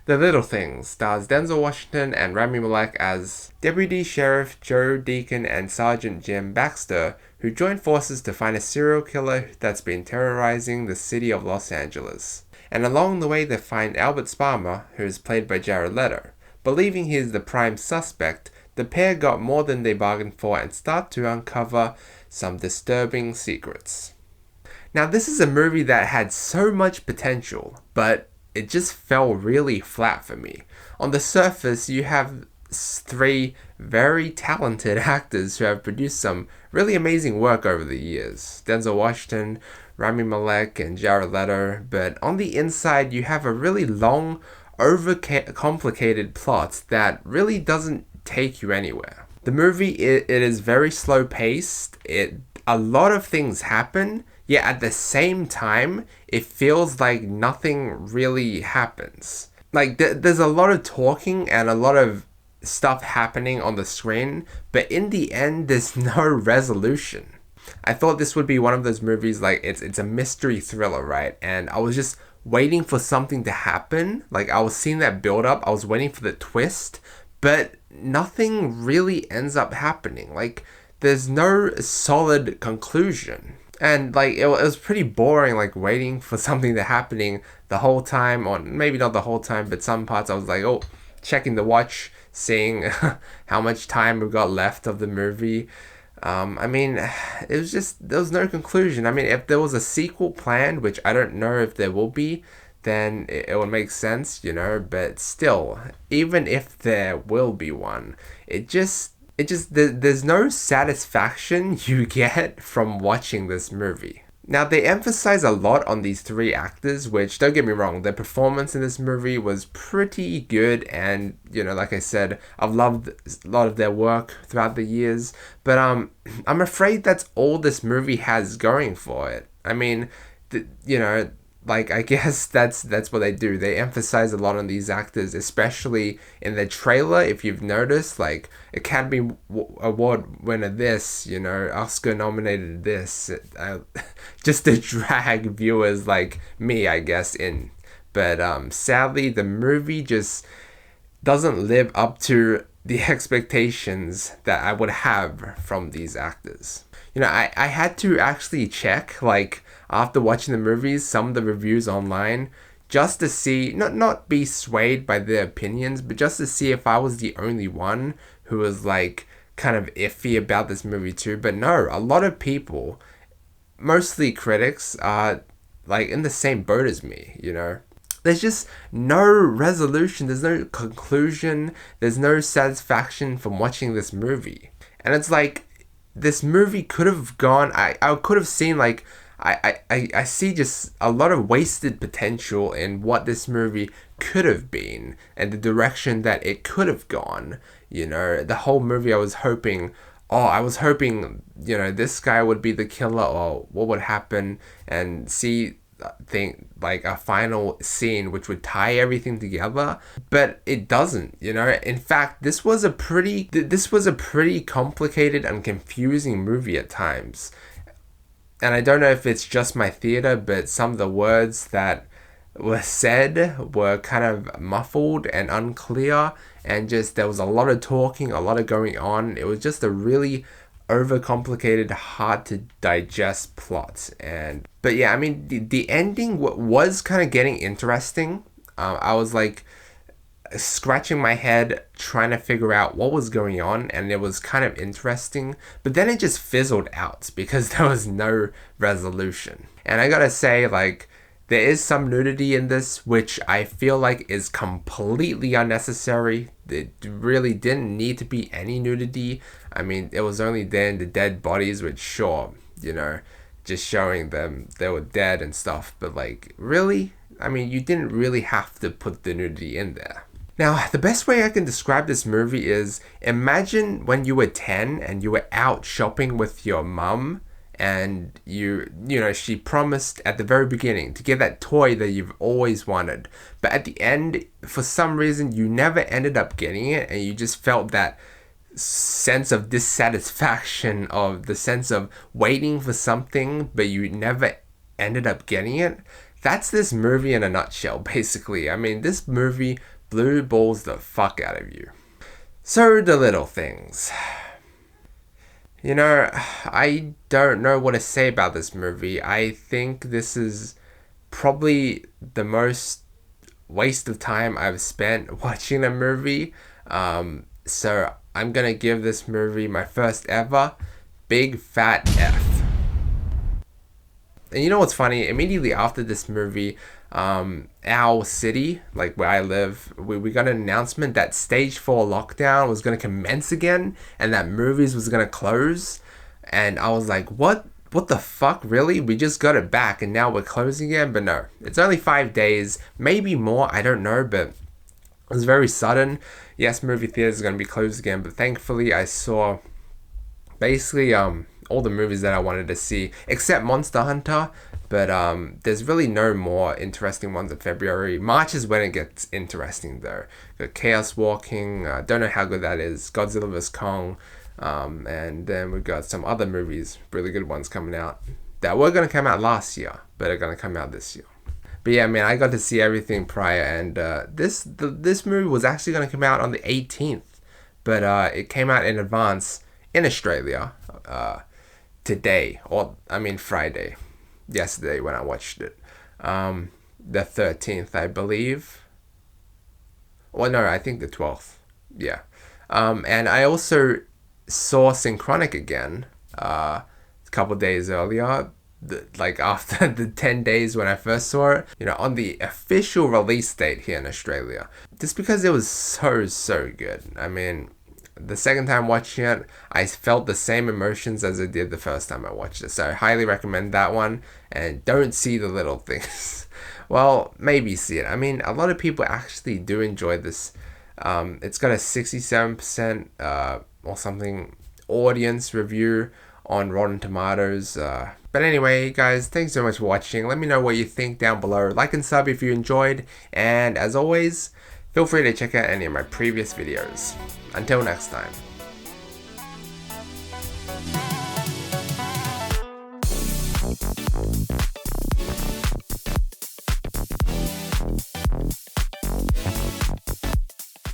The Little Things stars Denzel Washington and Rami Malek as Deputy Sheriff Joe Deacon and Sergeant Jim Baxter, who join forces to find a serial killer that's been terrorizing the city of Los Angeles. And along the way they find Albert Sparmer, who is played by Jared Leto. Believing he is the prime suspect, the pair got more than they bargained for and start to uncover some disturbing secrets. Now, this is a movie that had so much potential, but it just fell really flat for me. On the surface, you have three very talented actors who have produced some really amazing work over the years. Denzel Washington, Rami Malek, and Jared Leto. But on the inside, you have a really long, overcomplicated plot that really doesn't take you anywhere. The movie, it is very slow paced. A lot of things happen, yet at the same time, it feels like nothing really happens. Like, there's a lot of talking and a lot of stuff happening on the screen, but in the end, there's no resolution. I thought this would be one of those movies, like, it's a mystery thriller, right? And I was just waiting for something to happen. Like, I was seeing that build up, I was waiting for the twist, but nothing really ends up happening. Like, there's no solid conclusion. And like it was pretty boring, like waiting for something to happening the whole time, or maybe not the whole time, but some parts I was like, oh, checking the watch, seeing how much time we got left of the movie. I mean, it was just, there was no conclusion. I mean, if there was a sequel planned, which I don't know if there will be, then it would make sense, but still, even if there will be one, there's no satisfaction you get from watching this movie. Now, they emphasize a lot on these three actors, which, don't get me wrong, their performance in this movie was pretty good, and, like I said, I've loved a lot of their work throughout the years, but I'm afraid that's all this movie has going for it. I mean, like, I guess that's what they do. They emphasize a lot on these actors, especially in the trailer. If you've noticed, like, Academy Award winner this, Oscar nominated this, just to drag viewers like me, I guess, in. But sadly, the movie just doesn't live up to the expectations that I would have from these actors. I had to actually check, like, after watching the movies, some of the reviews online, just to see, not be swayed by their opinions, but just to see if I was the only one who was like kind of iffy about this movie too. But no, a lot of people, mostly critics, are like in the same boat as me, There's just no resolution, there's no conclusion, there's no satisfaction from watching this movie. And it's like, this movie could have gone, I could have seen, like, I see just a lot of wasted potential in what this movie could have been and the direction that it could have gone. The whole movie I was hoping, this guy would be the killer, or what would happen, and think like a final scene which would tie everything together, but it doesn't. In fact, this was a pretty complicated and confusing movie at times. And I don't know if it's just my theater, but some of the words that were said were kind of muffled and unclear, and just there was a lot of talking, a lot of going on. It was just a really overcomplicated, hard to digest plot. But yeah, I mean, the ending was kind of getting interesting. I was like scratching my head trying to figure out what was going on, and it was kind of interesting, but then it just fizzled out because there was no resolution. And I gotta say, like, there is some nudity in this, which I feel like is completely unnecessary. It really didn't need to be any nudity. I mean, it was only there in the dead bodies, which sure, just showing them they were dead and stuff, but like, really? I mean, you didn't really have to put the nudity in there. Now, the best way I can describe this movie is, imagine when you were 10 and you were out shopping with your mum, and she promised at the very beginning to get that toy that you've always wanted, but at the end, for some reason, you never ended up getting it, and you just felt that sense of dissatisfaction, of the sense of waiting for something, but you never ended up getting it. That's this movie in a nutshell, basically. I mean, this movie blue balls the fuck out of you. So, The Little Things. You know, I don't know what to say about this movie. I think this is probably the most waste of time I've spent watching a movie. So I'm gonna give this movie my first ever big fat F. And you know what's funny? Immediately after this movie, our city, like where I live, we got an announcement that stage 4 lockdown was going to commence again and that movies was going to close. And I was like, what the fuck, really? We just got it back and now we're closing again? But no, it's only 5 days, maybe more, I don't know, but it was very sudden. Yes, movie theaters are going to be closed again, but thankfully I saw basically all the movies that I wanted to see, except Monster Hunter. But there's really no more interesting ones in February. March is when it gets interesting, though. Got Chaos Walking, don't know how good that is. Godzilla vs. Kong, and then we've got some other movies, really good ones coming out that were going to come out last year, but are going to come out this year. But yeah, man, I got to see everything prior, and this movie was actually going to come out on the 18th, but it came out in advance in Australia today, Friday. Yesterday when I watched it. The 13th, I believe. Well, no, I think the 12th. Yeah. And I also saw Synchronic again a couple days earlier. Like after the 10 days when I first saw it. You know, on the official release date here in Australia. Just because it was so good. I mean, the second time watching it, I felt the same emotions as I did the first time I watched it. So I highly recommend that one. And don't see The Little Things. Well, maybe see it. I mean, a lot of people actually do enjoy this. It's got a 67% or something audience review on Rotten Tomatoes. But anyway, guys, thanks so much for watching. Let me know what you think down below. Like and sub if you enjoyed. And as always, feel free to check out any of my previous videos. Until next time.